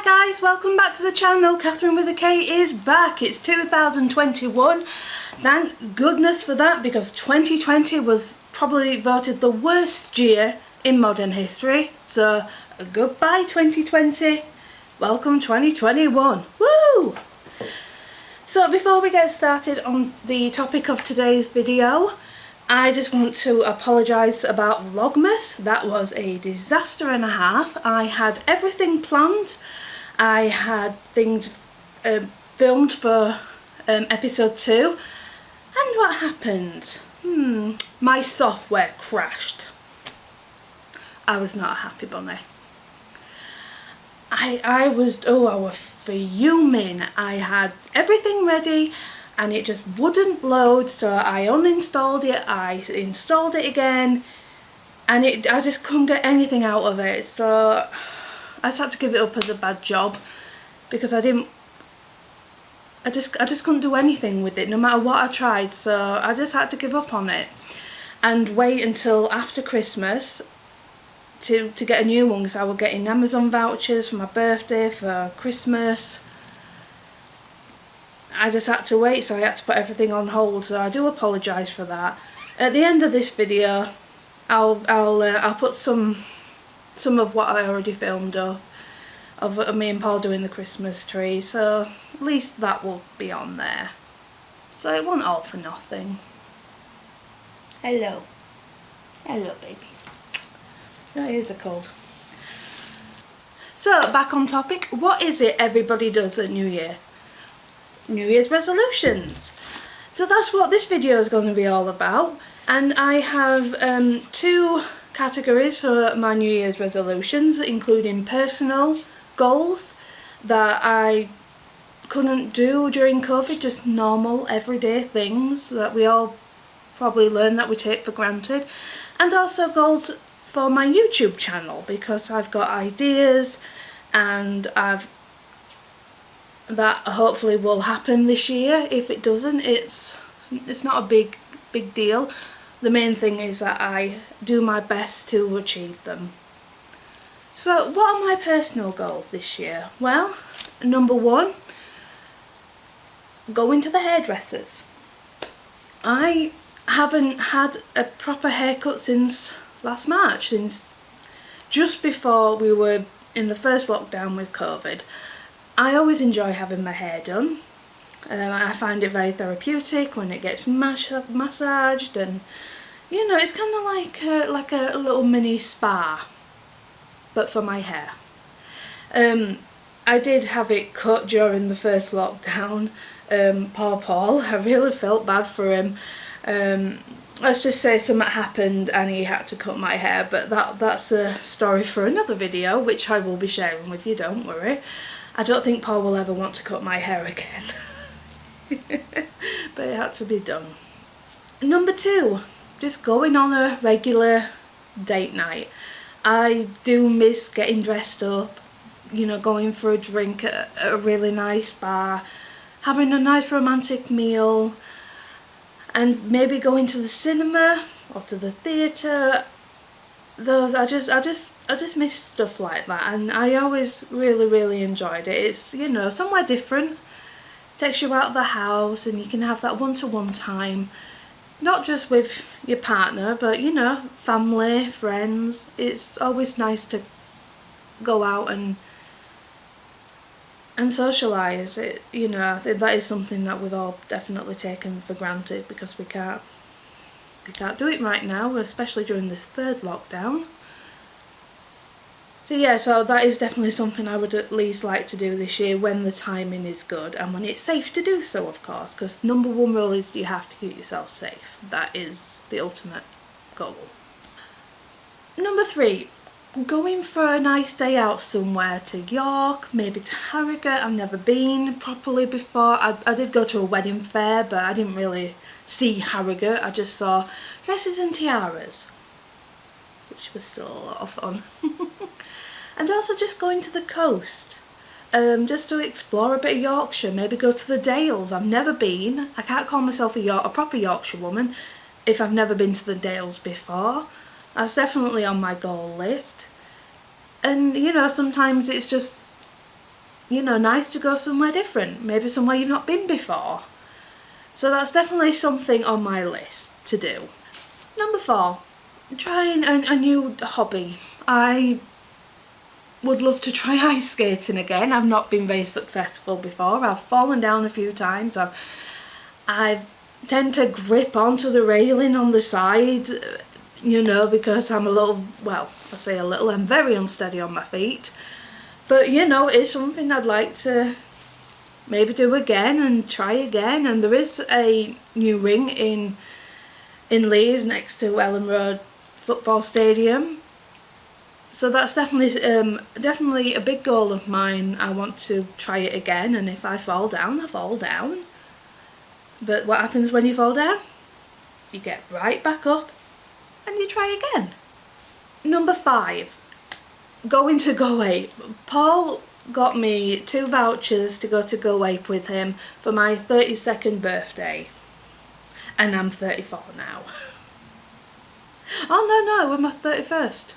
Hi guys, welcome back to the channel. Catherine with a K is back. It's 2021. Thank goodness for that, because 2020 was probably voted the worst year in modern history. So goodbye 2020, welcome 2021. Woo! So before we get started on the topic of today's video, I just want to apologise about Vlogmas. That was a disaster and a half. I had everything planned. I had things filmed for episode 2. And what happened? My software crashed. I was not a happy bunny. I was fuming. I had everything ready and it just wouldn't load, so I uninstalled it, I installed it again, and I just couldn't get anything out of it. So I just had to give it up as a bad job, because I just couldn't do anything with it no matter what I tried. So I just had to give up on it and wait until after Christmas to get a new one, because I was getting Amazon vouchers for my birthday, for Christmas. I just had to wait, so I had to put everything on hold. So I do apologise for that. At the end of this video, I'll put some of what I already filmed of me and Paul doing the Christmas tree. So at least that will be on there. So it wasn't all for nothing. Hello, baby. Oh, here's a cold. So back on topic. What is it everybody does at New Year? New Year's resolutions. So that's what this video is going to be all about, and I have 2 categories for my New Year's resolutions, including personal goals that I couldn't do during COVID, just normal everyday things that we all probably learn that we take for granted, and also goals for my YouTube channel, because I've got ideas and that hopefully will happen this year. If it doesn't, it's not a big deal. The main thing is that I do my best to achieve them. So what are my personal goals this year? Well, number 1, going to the hairdressers. I haven't had a proper haircut since last March, since just before we were in the first lockdown with COVID. I always enjoy having my hair done. I find it very therapeutic when it gets massaged, and you know, it's kind of like a little mini spa, but for my hair. I did have it cut during the first lockdown. Poor Paul, I really felt bad for him. Let's just say something happened and he had to cut my hair, but that's a story for another video, which I will be sharing with you, don't worry. I don't think Paul will ever want to cut my hair again. But it had to be done. Number 2, just going on a regular date night. I do miss getting dressed up, you know, going for a drink at a really nice bar, having a nice romantic meal, and maybe going to the cinema or to the theatre. Those I just miss stuff like that, and I always really enjoyed it. It's, you know, somewhere different, takes you out of the house, and you can have that one-to-one time, not just with your partner, but you know, family, friends. It's always nice to go out and socialise. It, you know, I think that is something that we've all definitely taken for granted, because we can't do it right now, especially during this 3rd lockdown. So yeah, so that is definitely something I would at least like to do this year, when the timing is good and when it's safe to do so, of course, because number 1 rule is you have to keep yourself safe. That is the ultimate goal. Number 3, going for a nice day out somewhere, to York, maybe to Harrogate. I've never been properly before. I did go to a wedding fair, but I didn't really see Harrogate. I just saw dresses and tiaras, which was still a lot of fun. And also just going to the coast, just to explore a bit of Yorkshire, maybe go to the Dales. I've never been. I can't call myself a proper Yorkshire woman if I've never been to the Dales before. That's definitely on my goal list. And you know, sometimes it's just you know, nice to go somewhere different, maybe somewhere you've not been before. So that's definitely something on my list to do. Number 4, trying a new hobby. I would love to try ice skating again. I've not been very successful before. I've fallen down a few times. I tend to grip onto the railing on the side, you know, because I'm a little, well, I say a little, I'm very unsteady on my feet. But, you know, it's something I'd like to maybe do again and try again. And there is a new ring in Leeds next to Ellen Road football stadium. So that's definitely a big goal of mine. I want to try it again, and if I fall down, I fall down. But what happens when you fall down? You get right back up and you try again. Number 5, going to Go Ape. Paul got me 2 vouchers to go to Go Ape with him for my 32nd birthday. And I'm 34 now. Oh no, we're my 31st.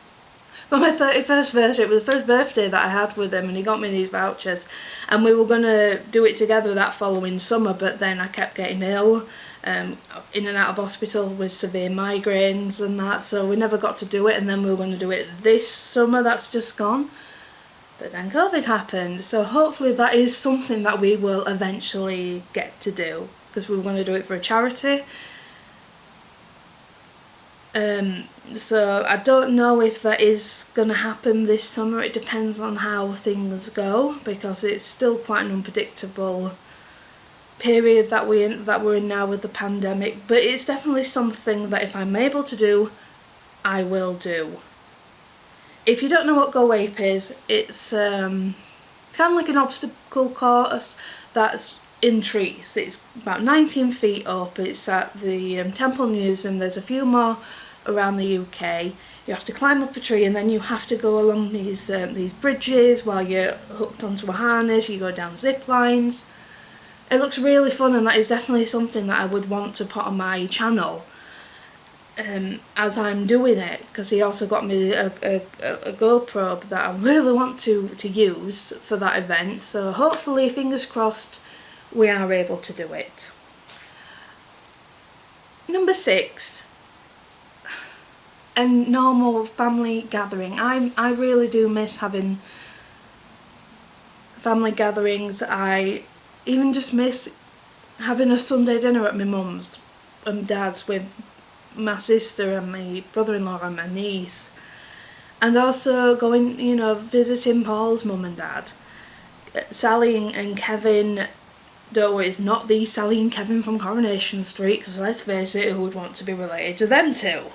For my 31st birthday, it was the first birthday that I had with him, and he got me these vouchers, and we were going to do it together that following summer, but then I kept getting ill, in and out of hospital with severe migraines and that, so we never got to do it, and then we were going to do it this summer that's just gone. But then COVID happened, so hopefully that is something that we will eventually get to do, because we were going to do it for a charity. So I don't know if that is going to happen this summer. It depends on how things go, because it's still quite an unpredictable period that we're in now with the pandemic. But it's definitely something that if I'm able to do, I will do. If you don't know what Go Ape is, it's kind of like an obstacle course that's in trees. It's about 19 feet up. It's at the Temple Museum. There's a few more around the UK. You have to climb up a tree, and then you have to go along these bridges while you're hooked onto a harness. You go down zip lines. It looks really fun, and that is definitely something that I would want to put on my channel as I'm doing it, because he also got me a GoPro that I really want to use for that event. So hopefully, fingers crossed, we are able to do it. Number 6, a normal family gathering. I really do miss having family gatherings. I even just miss having a Sunday dinner at my mum's and dad's with my sister and my brother-in-law and my niece, and also going, you know, visiting Paul's mum and dad. Sally and Kevin, though it's not the Sally and Kevin from Coronation Street, because let's face it, who would want to be related to them two?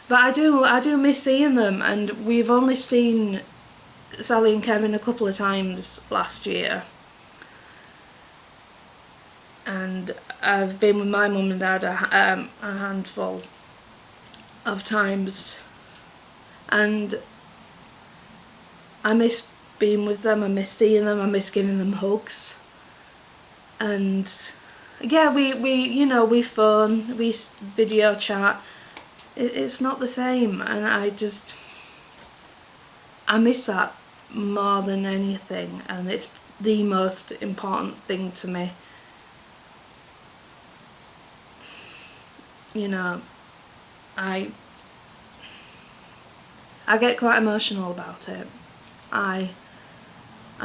But I do miss seeing them, and we've only seen Sally and Kevin a couple of times last year. And I've been with my mum and dad a handful of times, and I miss being with them, I miss seeing them, I miss giving them hugs. And yeah, we phone, we video chat. It's not the same, and I miss that more than anything, and it's the most important thing to me. You know, I get quite emotional about it. I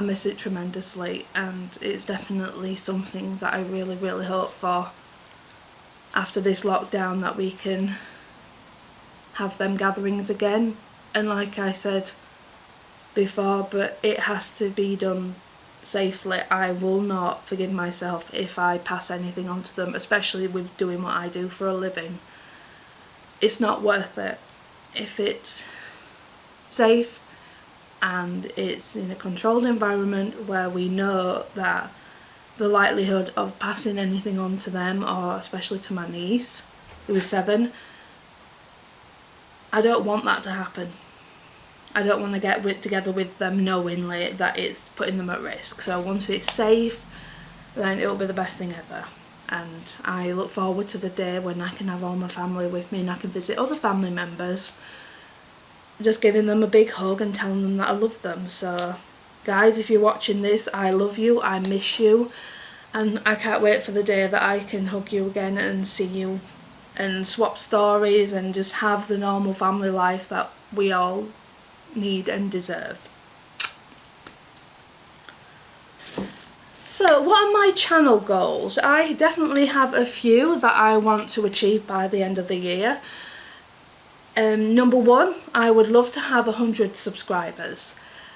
miss it tremendously, and it's definitely something that I really, really hope for after this lockdown, that we can have them gatherings again. And like I said before, but it has to be done safely. I will not forgive myself if I pass anything on to them, especially with doing what I do for a living. It's not worth it. If it's safe and it's in a controlled environment where we know that the likelihood of passing anything on to them, or especially to my niece who is 7, I don't want that to happen. I don't want to get together with them knowingly that it's putting them at risk. So once it's safe, then it'll be the best thing ever. And I look forward to the day when I can have all my family with me and I can visit other family members, just giving them a big hug and telling them that I love them. So Guys, if you're watching this, I love you, I miss you, and I can't wait for the day that I can hug you again and see you and swap stories and just have the normal family life that we all need and deserve. So what are my channel goals? I definitely have a few that I want to achieve by the end of the year. Number one, I would love to have 100 subscribers.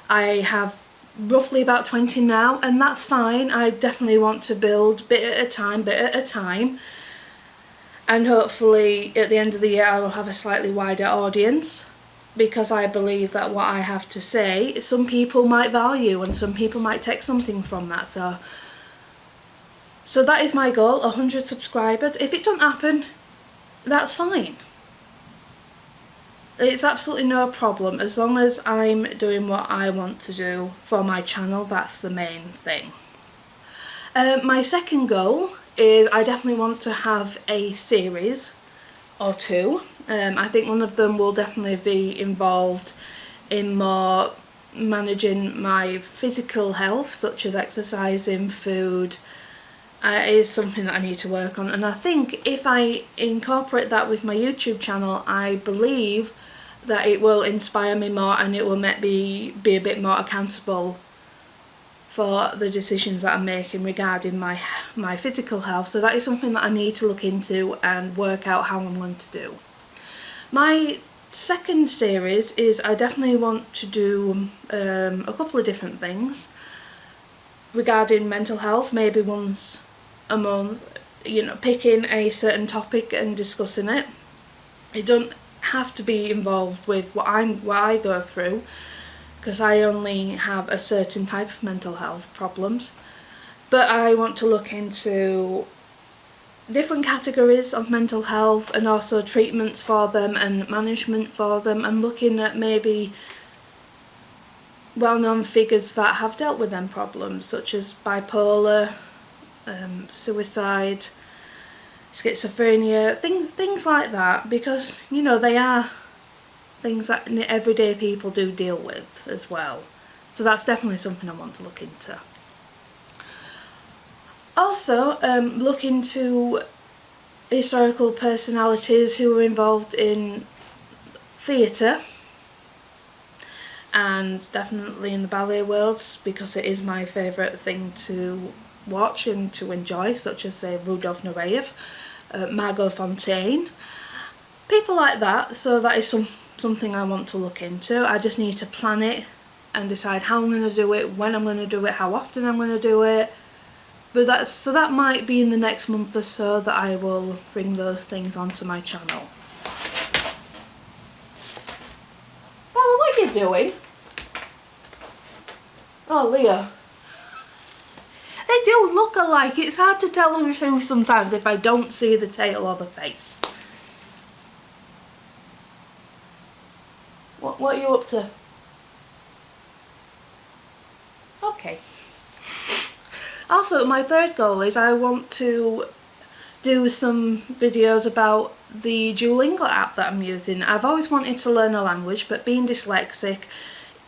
I have roughly about 20 now, and that's fine. I definitely want to build bit at a time, and hopefully at the end of the year I will have a slightly wider audience, because I believe that what I have to say some people might value and some people might take something from that. So that is my goal, 100 subscribers. If it doesn't happen, that's fine. It's absolutely no problem, as long as I'm doing what I want to do for my channel. That's the main thing. My second goal is I definitely want to have a series or two. I think one of them will definitely be involved in more managing my physical health, such as exercising, food. Is something that I need to work on, and I think if I incorporate that with my YouTube channel, I believe that it will inspire me more and it will make me be a bit more accountable for the decisions that I'm making regarding my physical health. So that is something that I need to look into and work out how I'm going to do. My second series is I definitely want to do a couple of different things regarding mental health, maybe once a month, you know, picking a certain topic and discussing it. It don't have to be involved with what I go through, because I only have a certain type of mental health problems, but I want to look into different categories of mental health and also treatments for them and management for them, and looking at maybe well-known figures that have dealt with them problems, such as bipolar, suicide, schizophrenia, things like that, because you know they are things that everyday people do deal with as well. So that's definitely something I want to look into. Also, look into historical personalities who were involved in theatre, and definitely in the ballet world, because it is my favourite thing to watch and to enjoy, such as say Rudolf Nureyev, Margot Fonteyn, people like that. So that is something I want to look into. I just need to plan it and decide how I'm going to do it, when I'm going to do it, how often I'm going to do it. But that might be in the next month or so that I will bring those things onto my channel. Bella, what are you doing? Oh, Leah. They do look alike. It's hard to tell who's who sometimes if I don't see the tail or the face. What are you up to? Okay. Also, my third goal is I want to do some videos about the Duolingo app that I'm using. I've always wanted to learn a language, but being dyslexic,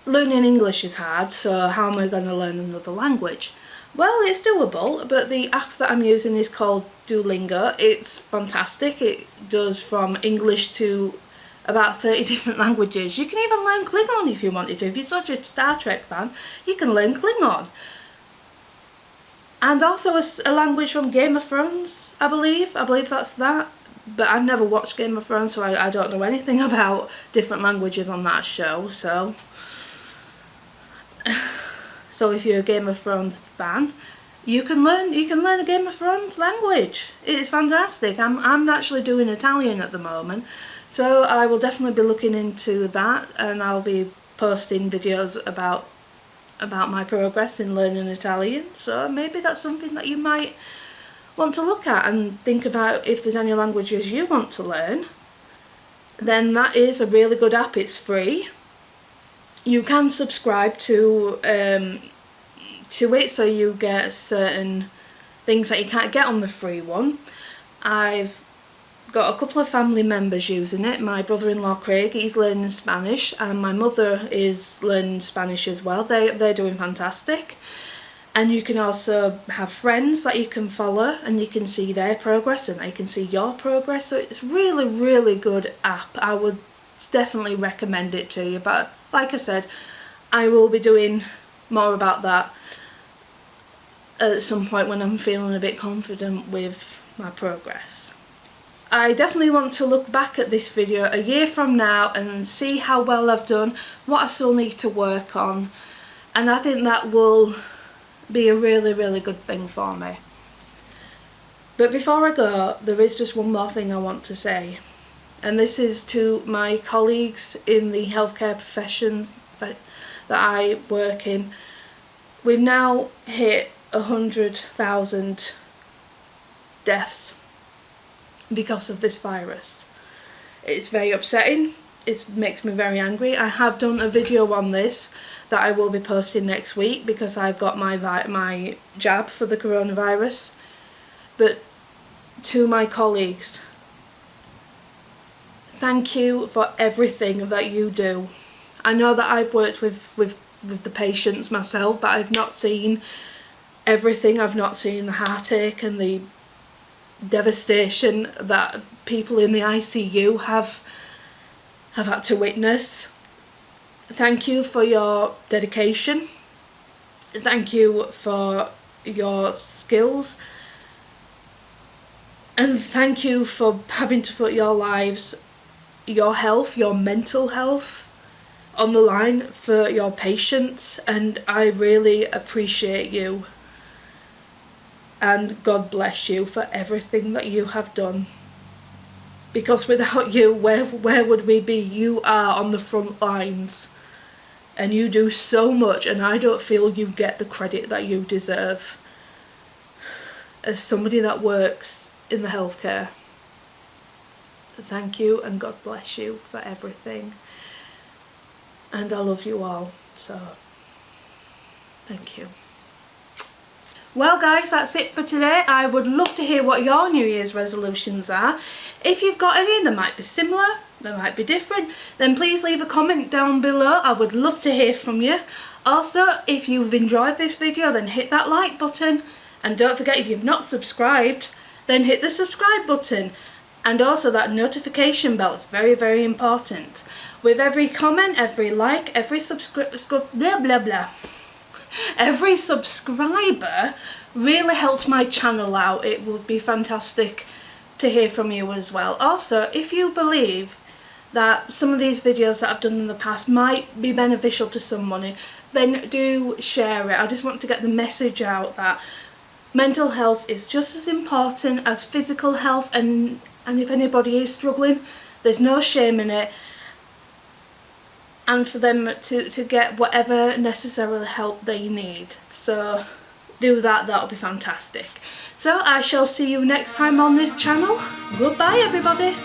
learning English is hard, so how am I going to learn another language? Well, it's doable, but the app that I'm using is called Duolingo. It's fantastic. It does from English to about 30 different languages. You can even learn Klingon if you wanted to. If you're such a Star Trek fan, you can learn Klingon. And also a language from Game of Thrones, I believe. I believe that's that. But I've never watched Game of Thrones, so I don't know anything about different languages on that show. So if you're a Game of Thrones fan, you can learn a Game of Thrones language. It's fantastic. I'm actually doing Italian at the moment, so I will definitely be looking into that, and I'll be posting videos about my progress in learning Italian. So maybe that's something that you might want to look at and think about. If there's any languages you want to learn, then that is a really good app. It's free. You can subscribe to it, so you get certain things that you can't get on the free one. I've got a couple of family members using it. My brother-in-law Craig, he's learning Spanish, and my mother is learning Spanish as well. They're doing fantastic. And you can also have friends that you can follow, and you can see their progress and they can see your progress. So it's really, really good app. I would definitely recommend it to you. But like I said, I will be doing more about that at some point when I'm feeling a bit confident with my progress. I definitely want to look back at this video a year from now and see how well I've done, what I still need to work on, and I think that will be a really, really good thing for me. But before I go, there is just one more thing I want to say, and this is to my colleagues in the healthcare professions that I work in. We've now hit 100,000 deaths because of this virus. It's very upsetting. It makes me very angry. I have done a video on this that I will be posting next week because I've got my jab for the coronavirus. But to my colleagues, thank you for everything that you do. I know that I've worked with the patients myself, but I've not seen everything. I've not seen the heartache and the devastation that people in the ICU have had to witness. Thank you for your dedication. Thank you for your skills. And thank you for having to put your lives, your health, your mental health on the line for your patients, and I really appreciate you. And God bless you for everything that you have done. Because without you, where would we be? You are on the front lines. And you do so much, and I don't feel you get the credit that you deserve. As somebody that works in the healthcare. Thank you, and God bless you for everything. And I love you all. So, thank you. Well guys, that's it for today. I would love to hear what your New Year's resolutions are. If you've got any that might be similar, they might be different, then please leave a comment down below. I would love to hear from you. Also, if you've enjoyed this video, then hit that like button. And don't forget, if you've not subscribed, then hit the subscribe button. And also that notification bell is very, very important. With every comment, every like, every every subscriber really helps my channel out. It would be fantastic to hear from you as well. Also, if you believe that some of these videos that I've done in the past might be beneficial to somebody, then do share it. I just want to get the message out that mental health is just as important as physical health, and if anybody is struggling, there's no shame in it. And for them to get whatever necessary help they need. So do that, that'll be fantastic. So I shall see you next time on this channel. Goodbye everybody.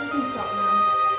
You can stop now.